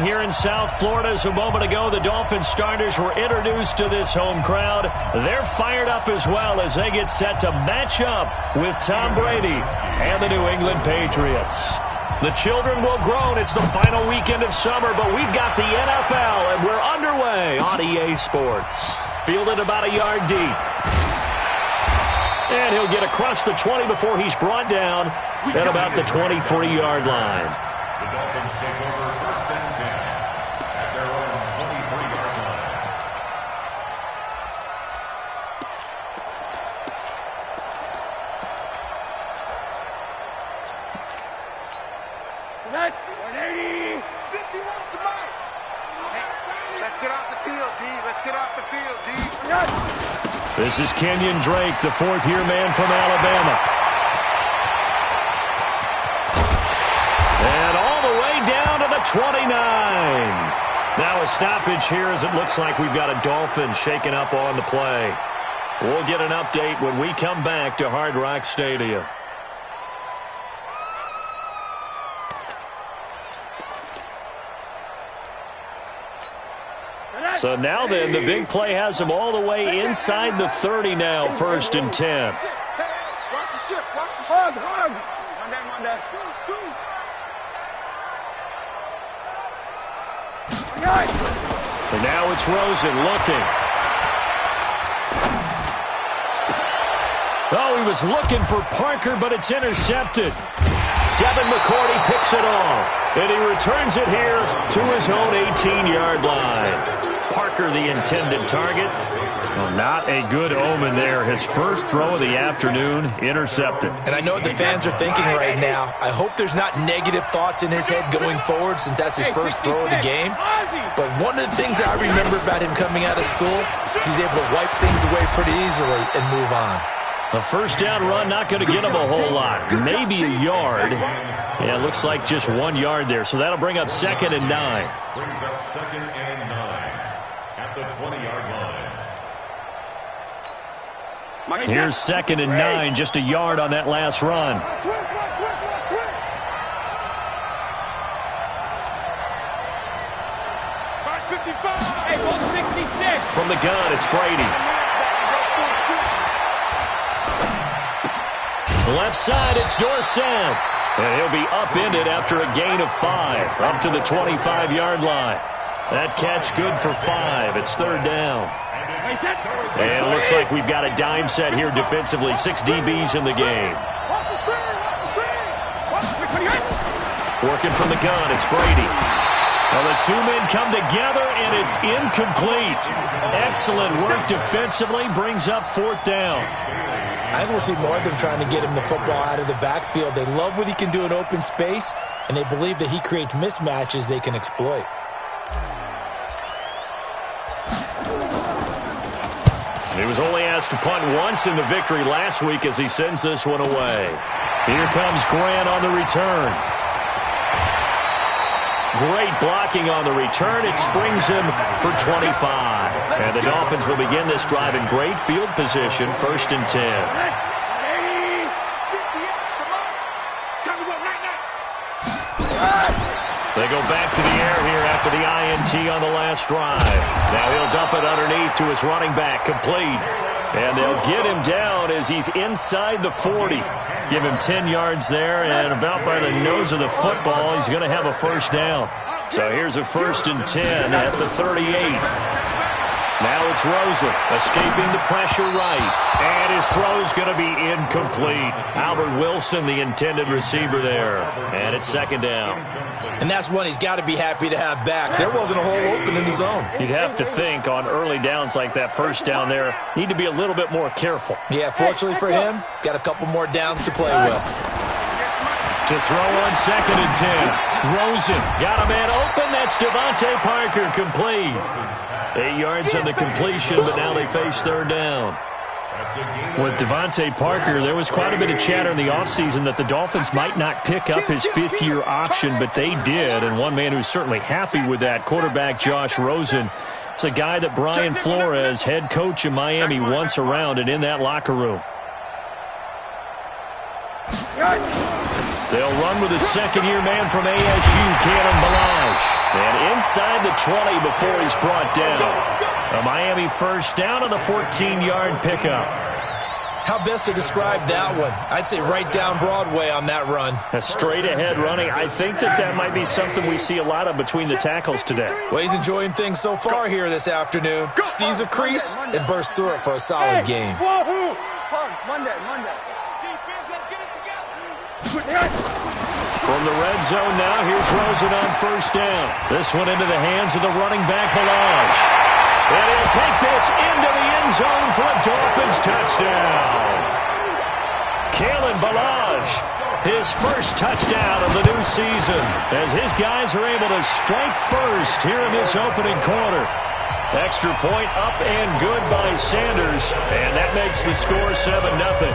here in South Florida. As a moment ago, the Dolphins starters were introduced to this home crowd. They're fired up as well as they get set to match up with Tom Brady and the New England Patriots. The children will groan. It's the final weekend of summer, but we've got the NFL, and we're underway on EA Sports. Fielded about a yard deep. And he'll get across the 20 before he's brought down at about the 23-yard line. The Dolphins take over first and 10 at their own 23-yard line. That 180. 51 to mine. Hey, let's get off the field, D. Let's get off the field, D. This is Kenyon Drake, the fourth-year man from Alabama. And all the way down to the 29. Now a stoppage here as it looks like we've got a Dolphin shaking up on the play. We'll get an update when we come back to Hard Rock Stadium. So now then, the big play has him all the way inside the 30 now, first and 10. Watch the ship. Watch the ship. Hug. Monday. And now it's Rosen looking. Oh, he was looking for Parker, but it's intercepted. Devin McCourty picks it off, and he returns it here to his own 18-yard line. Parker, the intended target. Well, not a good omen there. His first throw of the afternoon, intercepted. And I know what the fans are thinking right now. I hope there's not negative thoughts in his head going forward since that's his first throw of the game. But one of the things I remember about him coming out of school is he's able to wipe things away pretty easily and move on. A first down run, not going to get him a whole lot. Maybe a yard. Yeah, it looks like just 1 yard there. So that'll bring up 2nd and 9. Brings up 2nd and 9 at the 20-yard line. Here's 2nd and 9, just a yard on that last run. From the gun, it's Brady. Left side, it's Dorsett. And he'll be upended after a gain of 5, up to the 25-yard line. That catch good for 5. It's 3rd down. And it looks like we've got a dime set here defensively. 6 DBs in the game. Working from the gun, it's Brady. Well, the two men come together, and it's incomplete. Excellent work defensively, brings up 4th down. I think we'll see more of them trying to get him the football out of the backfield. They love what he can do in open space, and they believe that he creates mismatches they can exploit. He was only asked to punt once in the victory last week as he sends this one away. Here comes Grant on the return. Great blocking on the return. It springs him for 25. And the Dolphins will begin this drive in great field position, 1st and 10. They go back to the air here after the INT on the last drive. Now he'll dump it underneath to his running back, complete. And they'll get him down as he's inside the 40. Give him 10 yards there, and about by the nose of the football, he's going to have a first down. So here's a 1st and 10 at the 38. Now it's Rosen, escaping the pressure right. And his throw's going to be incomplete. Albert Wilson, the intended receiver there. And it's 2nd down. And that's one he's got to be happy to have back. There wasn't a hole open in the zone. You'd have to think on early downs like that, first down there, need to be a little bit more careful. Yeah, fortunately for him, got a couple more downs to play with. To throw on 2nd and 10. Rosen got a man open. That's Devontae Parker, complete. 8 yards on the completion, but now they face 3rd down. With Devontae Parker, there was quite a bit of chatter in the offseason that the Dolphins might not pick up his 5th-year option, but they did. And one man who's certainly happy with that, quarterback Josh Rosen. It's a guy that Brian Flores, head coach in Miami, wants around and in that locker room. They'll run with a 2nd-year man from ASU, Kalen Ballage. And inside the 20 before he's brought down. A Miami first down on the 14-yard pickup. How best to describe that one? I'd say right down Broadway on that run. A straight-ahead running. I think that might be something we see a lot of between the tackles today. Well, he's enjoying things so far here this afternoon. Sees a crease and bursts through it for a solid game. Monday. From the red zone now, here's Rosen on first down. This one into the hands of the running back, Balaj. And he'll take this into the end zone for a Dolphins touchdown. Kalen Balaj, his first touchdown of the new season, as his guys are able to strike first here in this opening quarter. Extra point up and good by Sanders, and that makes the score 7-0.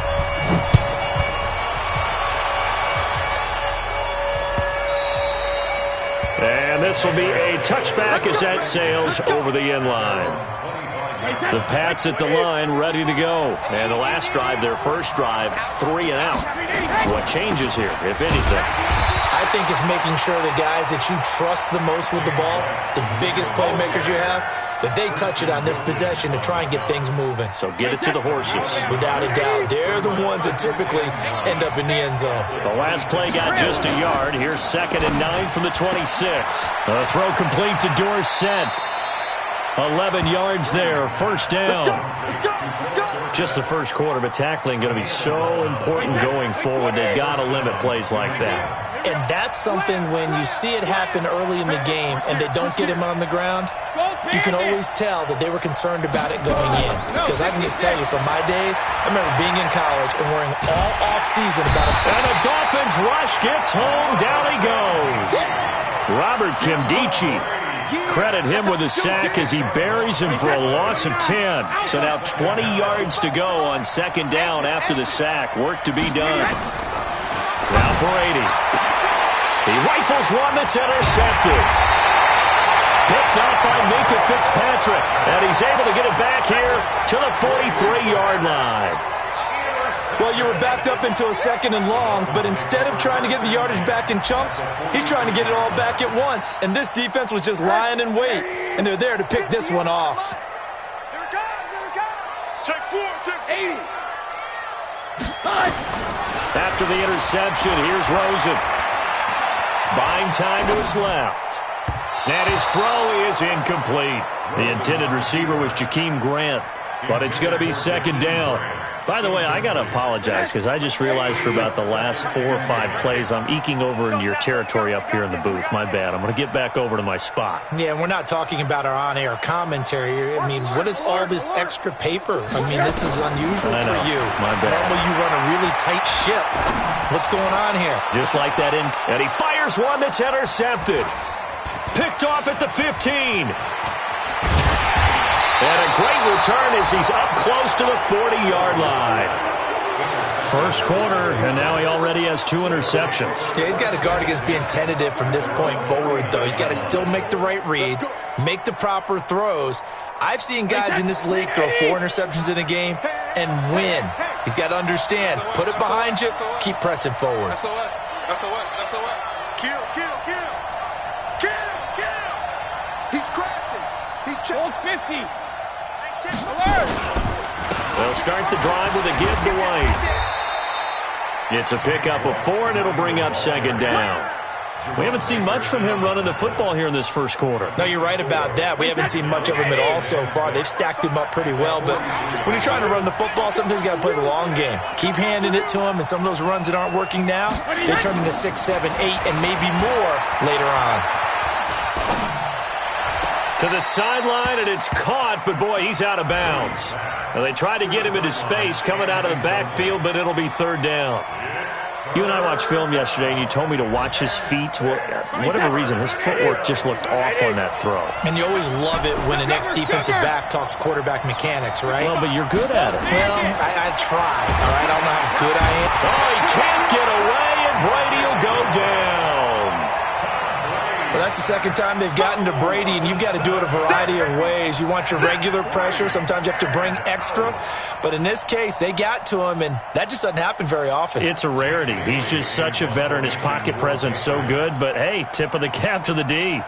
And this will be a touchback as that sails over the end line. The Pats at the line ready to go. And the last drive, their first drive, 3 and out. What changes here, if anything? I think it's making sure the guys that you trust the most with the ball, the biggest playmakers you have, that they touch it on this possession to try and get things moving. So get it to the horses. Without a doubt. They're the ones that typically end up in the end zone. The last play got just a yard. Here's 2nd and 9 from the 26. A throw complete to Dorsett. 11 yards there. First down. Just the first quarter, but tackling going to be so important going forward. They've got to limit plays like that. And that's something when you see it happen early in the game and they don't get him on the ground, you can always tell that they were concerned about it going in. Because I can just tell you from my days, I remember being in college and worrying all off-season about it. And the Dolphins rush gets home. Down he goes. Robert Kimdichie. Credit him with a sack as he buries him for a loss of 10. So now 20 yards to go on 2nd down after the sack. Work to be done. Now Brady. He rifles one that's intercepted. Picked up by Minka Fitzpatrick. And he's able to get it back here to the 43-yard line. Well, you were backed up into a 2nd and long, but instead of trying to get the yardage back in chunks, he's trying to get it all back at once. And this defense was just lying in wait, and they're there to pick this one off. Here it comes. Check 4. After the interception, here's Rosen. Buying time to his left. And his throw is incomplete. The intended receiver was Jakeem Grant, but it's going to be 2nd down. By the way, I got to apologize because I just realized for about the last 4 or 5 plays, I'm eking over into your territory up here in the booth. My bad. I'm going to get back over to my spot. Yeah, we're not talking about our on-air commentary. I mean, what is all this extra paper? I mean, this is unusual for you. My bad. Normally you run a really tight ship. What's going on here? Just like that, and he fires one that's intercepted. Picked off at the 15. And a great return as he's up close to the 40-yard line. First quarter, and now he already has 2 interceptions. Yeah, he's got to guard against being tentative from this point forward, though. He's got to still make the right reads, make the proper throws. I've seen guys in this league throw 4 interceptions in a game and win. He's got to understand, put it behind you, keep pressing forward. That's what. Kill. He's crashing. He's checked 50. They'll start the drive with a give to White. It's a pickup of 4, and it'll bring up 2nd down. We haven't seen much from him running the football here in this first quarter. No, you're right about that. We haven't seen much of him at all so far. They've stacked him up pretty well, but when you're trying to run the football, sometimes you got to play the long game. Keep handing it to him, and some of those runs that aren't working now, they turn into 6, 7, 8, and maybe more later on. To the sideline, and it's caught, but boy, he's out of bounds. Now, they tried to get him into space coming out of the backfield, but it'll be 3rd down. You and I watched film yesterday, and you told me to watch his feet. Well, for whatever reason, his footwork just looked off on that throw. And you always love it when an ex-defensive back talks quarterback mechanics, right? Well, but you're good at it. Well, I try, all right? I don't know how good I am. Oh, he can't get away, and Brady will go down. Well, that's the 2nd time they've gotten to Brady, and you've got to do it a variety of ways. You want your regular pressure. Sometimes you have to bring extra. But in this case, they got to him, and that just doesn't happen very often. It's a rarity. He's just such a veteran. His pocket presence so good. But, hey, tip of the cap to the D.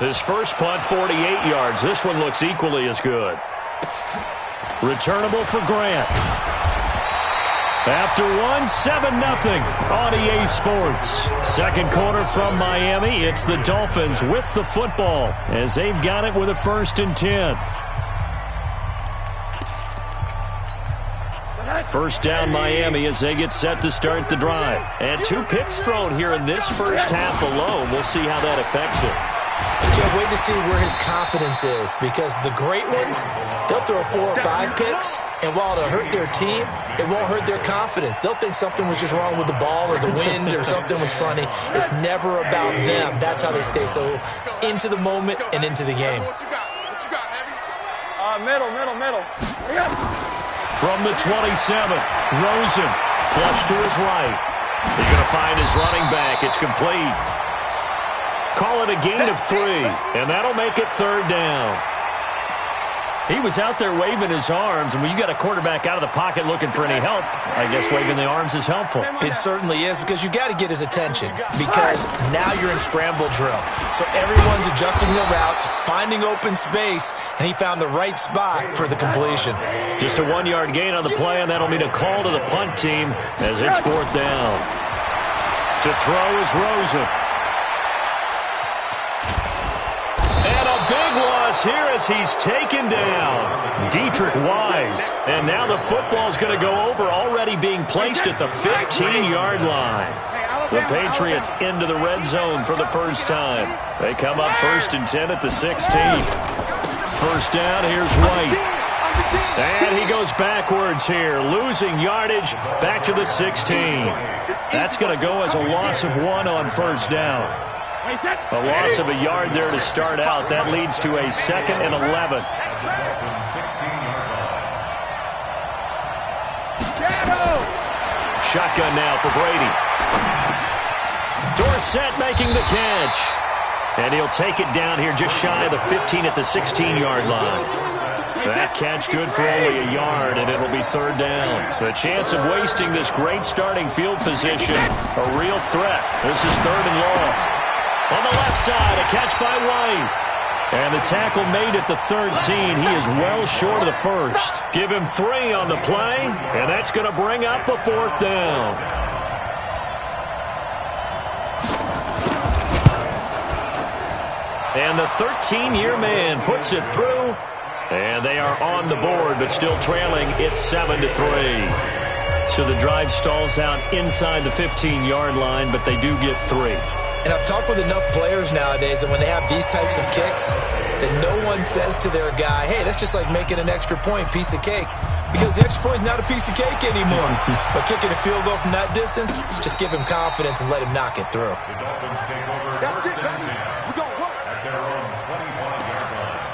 His first punt, 48 yards. This one looks equally as good. Returnable for Grant. After one, 7-0 on EA Sports. Second quarter from Miami. It's the Dolphins with the football as they've got it with a 1st and 10. First down Miami as they get set to start the drive. And 2 picks thrown here in this first half alone. We'll see how that affects it. I can't wait to see where his confidence is, because the great ones, they'll throw 4 or 5 picks, and while it'll hurt their team, it won't hurt their confidence. They'll think something was just wrong with the ball or the wind or something was funny. It's never about them. That's how they stay so into the moment and into the game. What you got, Heavy? Middle. From the 27, Rosen, flush to his right. He's going to find his running back. It's complete. Call it a gain of 3, and that'll make it 3rd down. He was out there waving his arms, and when you got a quarterback out of the pocket looking for any help, I guess waving the arms is helpful. It certainly is, because you got to get his attention, because now you're in scramble drill. So everyone's adjusting their routes, finding open space, and he found the right spot for the completion. Just a 1-yard gain on the play, and that'll mean a call to the punt team as it's 4th down. To throw is Rosen. And a big loss here as he's taken down. Dietrich Wise. And now the football's going to go over, already being placed at the 15-yard line. The Patriots into the red zone for the first time. They come up 1st and 10 at the 16. First down, here's White. And he goes backwards here, losing yardage back to the 16. That's going to go as a loss of 1 on 1st down. A loss of a yard there to start out. That leads to a 2nd and 11. Shotgun now for Brady. Dorsett making the catch. And he'll take it down here just shy of the 15 at the 16-yard line. That catch good for only a yard, and it'll be 3rd down. The chance of wasting this great starting field position, a real threat. This is 3rd and long. On the left side, a catch by White. And the tackle made at the 13. He is well short of the 1st. Give him 3 on the play, and that's going to bring up a 4th down. And the 13-year man puts it through, and they are on the board, but still trailing. It's 7-3. So the drive stalls out inside the 15-yard line, but they do get 3. And I've talked with enough players nowadays that when they have these types of kicks, that no one says to their guy, hey, that's just like making an extra point, piece of cake. Because the extra point is not a piece of cake anymore. But kicking a field goal from that distance, just give him confidence and let him knock it through. The Dolphins take over 1st and 10 at their own 21-yard line.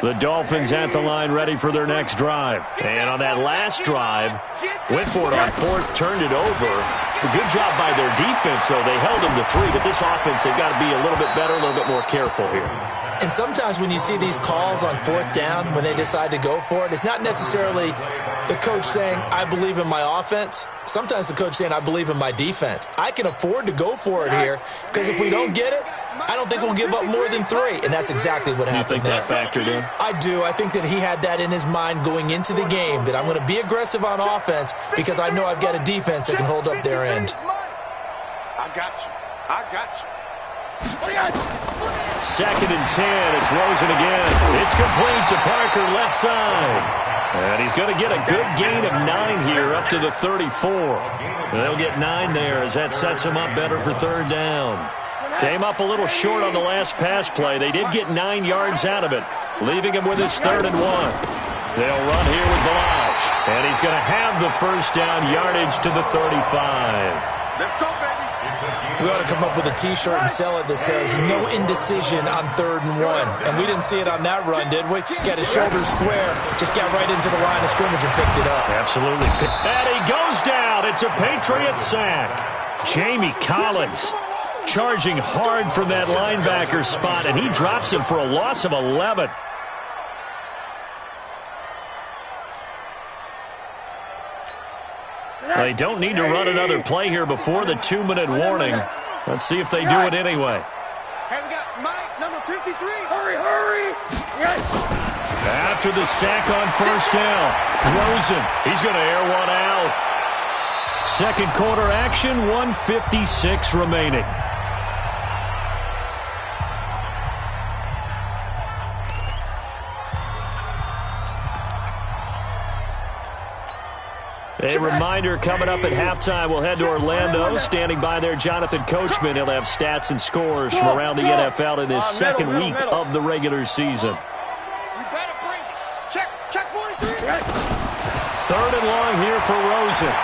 The Dolphins at the line ready for their next drive. And on that last drive, went for it on 4th, turned it over. A good job by their defense, though. They held them to 3, but this offense, they've got to be a little bit better, a little bit more careful here. And sometimes when you see these calls on 4th down, when they decide to go for it, it's not necessarily the coach saying, I believe in my offense. Sometimes the coach saying, I believe in my defense. I can afford to go for it here, because if we don't get it, I don't think we'll give up more than 3. And that's exactly what happened there. You think that factored in? I do. I think that he had that in his mind going into the game, that I'm going to be aggressive on offense because I know I've got a defense that can hold up their end. I got you. 2nd and 10. It's Rosen again. It's complete to Parker, left side. And he's going to get a good gain of 9 here up to the 34. They'll get 9 there as that sets him up better for 3rd down. Came up a little short on the last pass play. They did get 9 yards out of it, leaving him with his 3rd and 1. They'll run here with Balaj. And he's going to have the 1st down yardage to the 35. Let's go, baby. We ought to come up with a T-shirt and sell it that says, no indecision on 3rd and 1. And we didn't see it on that run, did we? Got his shoulders square, just got right into the line of scrimmage and picked it up. Absolutely. And he goes down. It's a Patriot sack. Jamie Collins charging hard from that linebacker spot, and he drops him for a loss of 11. They don't need to run another play here before the 2-minute warning. Let's see if they do it anyway. Hey, we got Mike, number 53. Hurry! Yes! After the sack on first down, Rosen, he's going to air one out. Second quarter action, 1:56 remaining. A reminder, coming up at halftime, we'll head to Orlando. Standing by there, Jonathan Coachman. He'll have stats and scores from around the NFL in his second week of the regular season. You better bring it. Check 43. Third and long here for Rosen.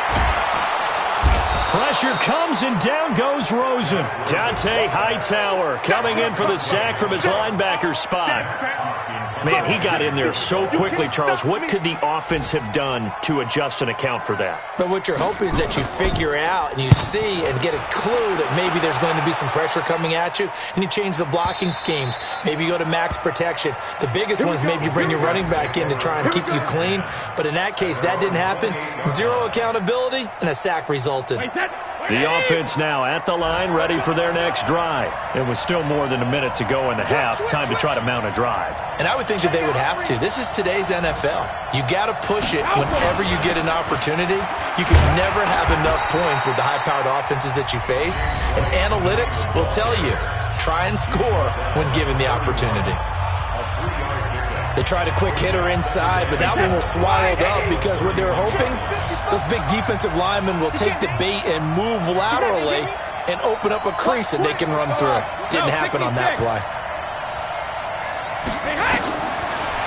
Pressure comes and down goes Rosen. Dante Hightower coming in for the sack from his linebacker spot. Man, he got in there so quickly, Charles. What could the offense have done to adjust and account for that? But what you're hoping is that you figure out and you see and get a clue that maybe there's going to be some pressure coming at you, and you change the blocking schemes. Maybe you go to max protection. The biggest one is maybe you bring your running back in to try and keep you clean. But in that case, that didn't happen. Zero accountability, and a sack resulted. The offense now at the line, ready for their next drive. It was still more than a minute to go in the half. Time to try to mount a drive. And I would think that they would have to. This is today's NFL. You got to push it whenever you get an opportunity. You can never have enough points with the high-powered offenses that you face. And analytics will tell you, try and score when given the opportunity. They tried a quick hitter inside, but that one was swallowed up because what they're hoping, those big defensive linemen will take the bait and move laterally and open up a crease that they can run through. Didn't happen on that play.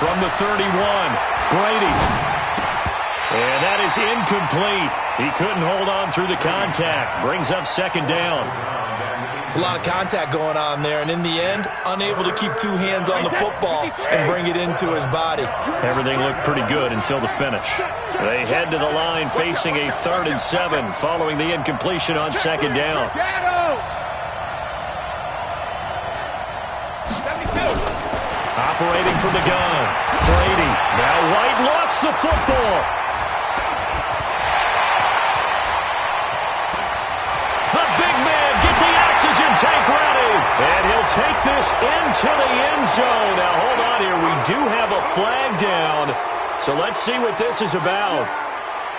From the 31, Brady. And that is incomplete. He couldn't hold on through the contact. Brings up second down. It's a lot of contact going on there, and in the end, unable to keep two hands on the football and bring it into his body. Everything looked pretty good until the finish. They head to the line facing a 3rd and 7 following the incompletion on second down. Operating from the gun, Brady. Now White lost the football. The big man, get the oxygen tank ready. And he'll take this into the end zone. Now hold on here, we do have a flag down. So let's see what this is about.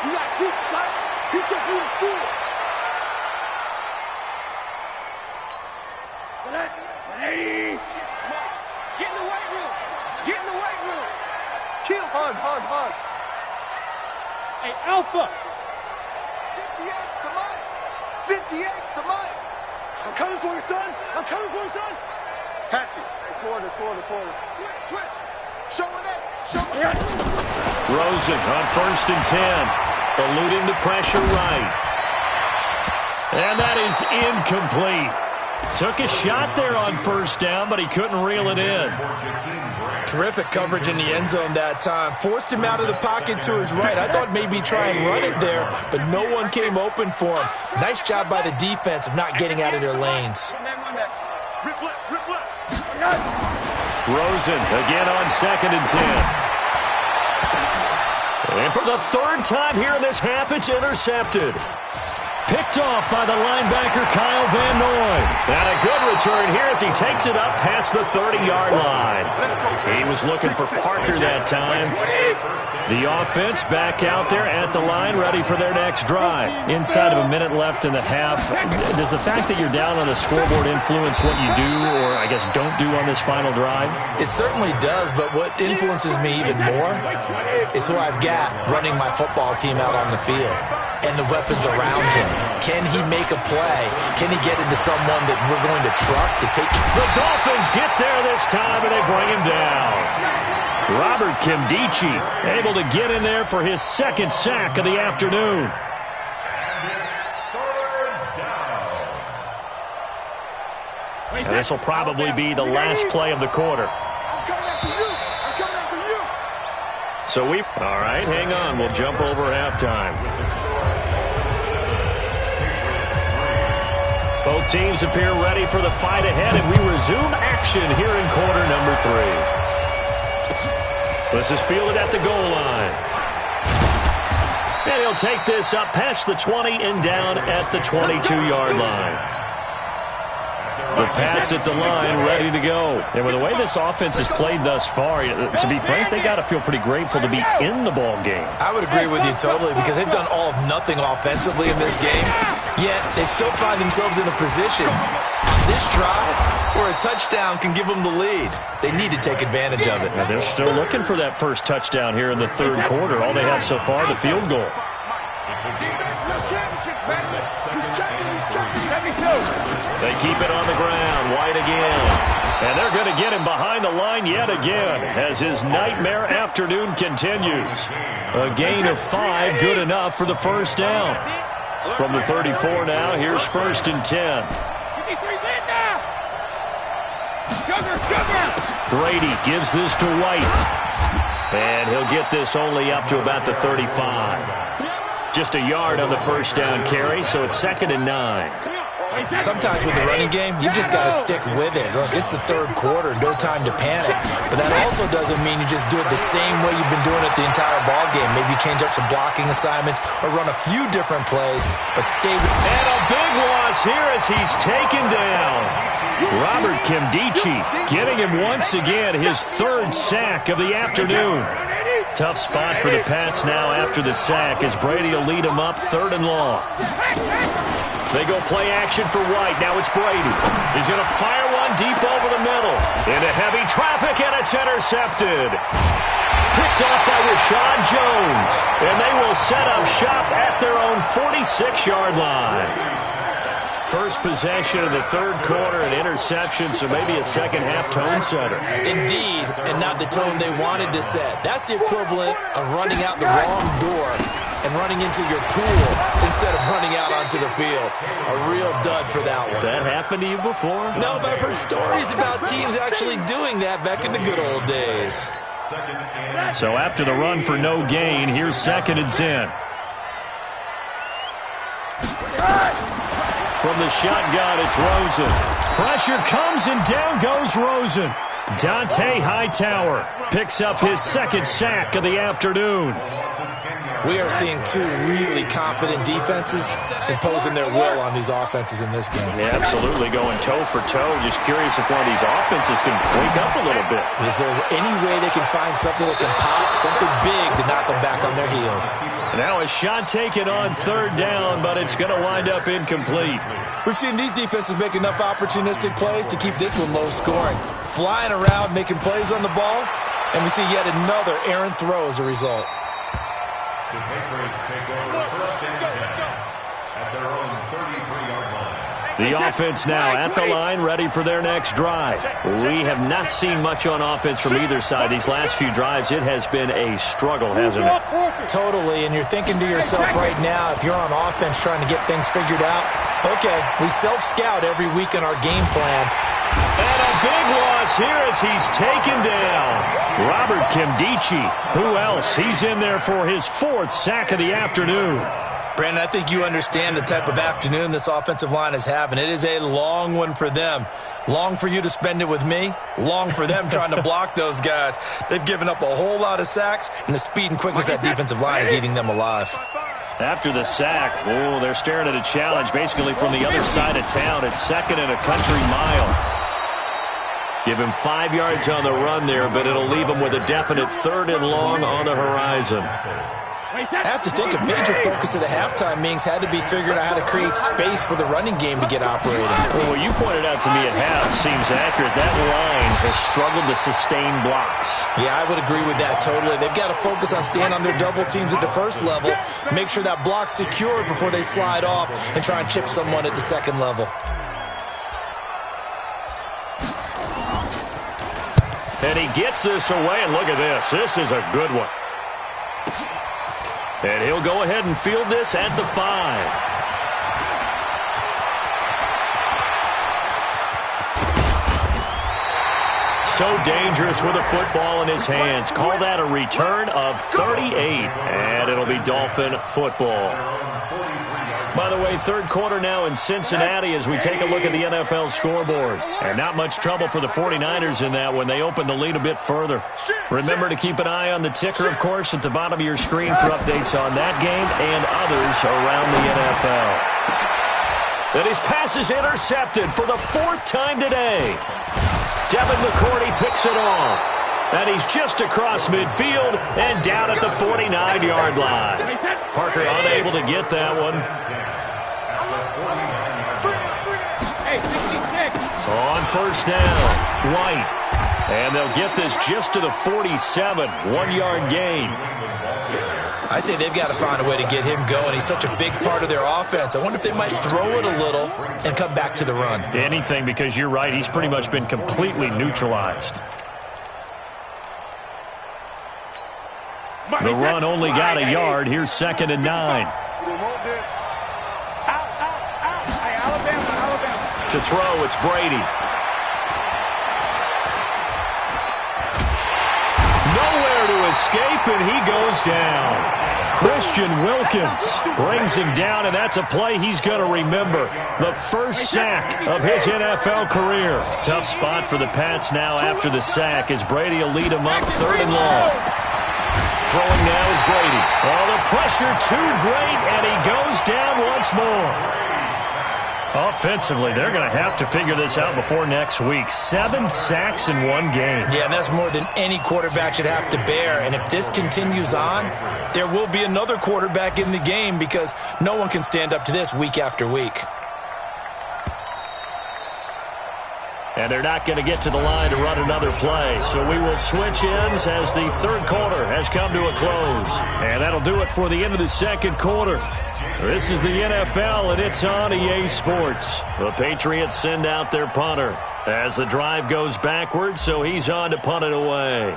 You got troops, son. He took you to school. Hey! Get in the weight room. Get in the weight room. Kill. Hard. Hey, Alpha! 58's the money. 58's the money. I'm coming for you, son. I'm coming for you, son. Hatchet. Quarter. Switch. Show it up. Rosen on 1st and 10. Eluding the pressure right. And that is incomplete. Took a shot there on first down, but he couldn't reel it in. Terrific coverage in the end zone that time. Forced him out of the pocket to his right. I thought maybe try and run it there, but no one came open for him. Nice job by the defense of not getting out of their lanes. Rip left. Rosen again on 2nd and 10. And for the 3rd time here in this half, it's intercepted. Picked off by the linebacker, Kyle Van Noy. And a good return here as he takes it up past the 30-yard line. He was looking for Parker that time. The offense back out there at the line, ready for their next drive. Inside of a minute left in the half, does the fact that you're down on the scoreboard influence what you do, or I guess don't do on this final drive? It certainly does, but what influences me even more is who I've got running my football team out on the field and the weapons around him. Can he make a play? Can he get into someone that we're going to trust to take? The Dolphins get there this time, and they bring him down. Robert Kimdichie able to get in there for his 2nd sack of the afternoon. And this will probably be the last play of the quarter. I'm coming after you. So all right, hang on. We'll jump over halftime. Both teams appear ready for the fight ahead, and we resume action here in quarter number 3. This is fielded at the goal line. And he'll take this up past the 20 and down at the 22-yard line. The Pats at the line, ready to go. And with the way this offense has played thus far, to be frank, they got to feel pretty grateful to be in the ball game. I would agree with you totally, because they've done all of nothing offensively in this game, yet they still find themselves in a position on this drive where a touchdown can give them the lead. They need to take advantage of it. They're still looking for that first touchdown here in the third quarter. All they have so far, the field goal. They keep it on the ground. White again. And they're going to get him behind the line yet again as his nightmare afternoon continues. A gain of 5, good enough for the first down. From the 34 now, here's 1st and 10. Brady gives this to White. And he'll get this only up to about the 35. Just a yard on the first down carry, so it's 2nd and 9. Sometimes with the running game, you've just got to stick with it. Look, it's the third quarter, no time to panic. But that also doesn't mean you just do it the same way you've been doing it the entire ball game. Maybe change up some blocking assignments or run a few different plays, but stay with it. And a big loss here as he's taken down. Robert Kimdichie getting him once again, his 3rd sack of the afternoon. Tough spot for the Pats now after the sack as Brady will lead him up 3rd and long. They go play action for White. Now it's Brady. He's going to fire one deep over the middle. Into heavy traffic, and it's intercepted. Picked off by Rashad Jones. And they will set up shop at their own 46-yard line. First possession of the third quarter, an interception, so maybe a second-half tone setter. Indeed, and not the tone they wanted to set. That's the equivalent of running out the wrong door and running into your pool instead of running out onto the field. A real dud for that one. Has that happened to you before? No, but I've heard stories about teams actually doing that back in the good old days. So after the run for no gain, here's 2nd and 10. From the shotgun, it's Rosen. Pressure comes, and down goes Rosen. Dante Hightower picks up his 2nd sack of the afternoon. We are seeing 2 really confident defenses imposing their will on these offenses in this game. Yeah, absolutely, going toe for toe. Just curious if one of these offenses can wake up a little bit. Is there any way they can find something that can pop, something big to knock them back on their heels? Now a shot taken on 3rd down, but it's going to wind up incomplete. We've seen these defenses make enough opportunistic plays to keep this one low scoring. Flying around, making plays on the ball, and we see yet another errant throw as a result. The Patriots take over 1st and 10 at their own 33-yard line. The offense now at the line, ready for their next drive. We have not seen much on offense from either side. These last few drives, it has been a struggle, hasn't it? Totally, and you're thinking to yourself right now, if you're on offense trying to get things figured out, okay, we self-scout every week in our game plan. And a big loss here as he's taken down. Robert Kimdichie. Who else? He's in there for his 4th sack of the afternoon. Brandon, I think you understand the type of afternoon this offensive line is having. It is a long one for them. Long for you to spend it with me. Long for them trying to block those guys. They've given up a whole lot of sacks, and the speed and quickness of that defensive line is eating them alive. After the sack, they're staring at a challenge basically from the other side of town. It's 2nd and a country mile. Give him 5 yards on the run there, but it'll leave him with a definite 3rd and long on the horizon. I have to think a major focus of the halftime meetings had to be figuring out how to create space for the running game to get operating. Well, what you pointed out to me at half seems accurate. That line has struggled to sustain blocks. Yeah, I would agree with that totally. They've got to focus on staying on their double teams at the first level, make sure that block's secured before they slide off and try and chip someone at the second level. And he gets this away, and look at this. This is a good one. And he'll go ahead and field this at the 5. So dangerous with a football in his hands. Call that a return of 38. And it'll be Dolphin football. By the way, third quarter now in Cincinnati as we take a look at the NFL scoreboard. And not much trouble for the 49ers in that when they open the lead a bit further. Remember to keep an eye on the ticker, of course, at the bottom of your screen for updates on that game and others around the NFL. And his pass is intercepted for the fourth time today. Devin McCourty picks it off. And he's just across midfield and down at the 49-yard line. Parker unable to get that one. On first down, White. And they'll get this just to the 47, 1-yard gain. I'd say they've got to find a way to get him going. He's such a big part of their offense. I wonder if they might throw it a little and come back to the run. Anything, because you're right. He's pretty much been completely neutralized. The run only got a yard. Here's 2nd and 9. To throw, it's Brady. Nowhere to escape, and he goes down. Christian Wilkins brings him down, and that's a play he's going to remember. The first sack of his NFL career. Tough spot for the Pats now after the sack as Brady will lead him up 3rd and long. Throwing now is Brady. Oh, the pressure too great, and he goes down once more. Offensively, they're going to have to figure this out before next week. 7 sacks in one game. Yeah, and that's more than any quarterback should have to bear. And if this continues on, there will be another quarterback in the game because no one can stand up to this week after week. And they're not going to get to the line to run another play. So we will switch ends as the third quarter has come to a close. And that'll do it for the end of the second quarter. This is the NFL, and it's on EA Sports. The Patriots send out their punter as the drive goes backwards, so he's on to punt it away.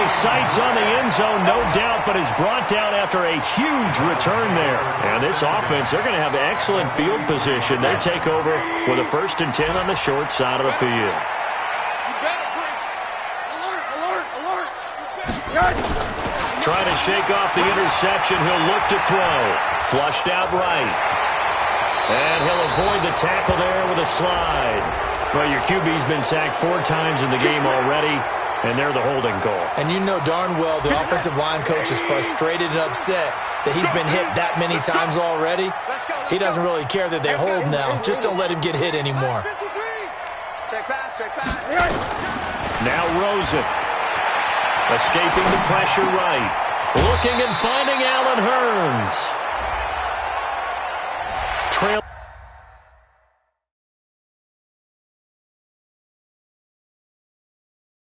Sights on the end zone, no doubt, but is brought down after a huge return there. And this offense, they're going to have excellent field position. They take over with a 1st and 10 on the short side of the field. Trying to shake off the interception. He'll look to throw. Flushed out right. And he'll avoid the tackle there with a slide. Well, your QB's been sacked 4 times in the game already. And they're the holding goal. And you know darn well the offensive line coach is frustrated and upset that he's been hit that many times already. He doesn't really care that they hold now. Just don't let him get hit anymore. Check pass. Now Rosen. Escaping the pressure right. Looking and finding Allen Hurns.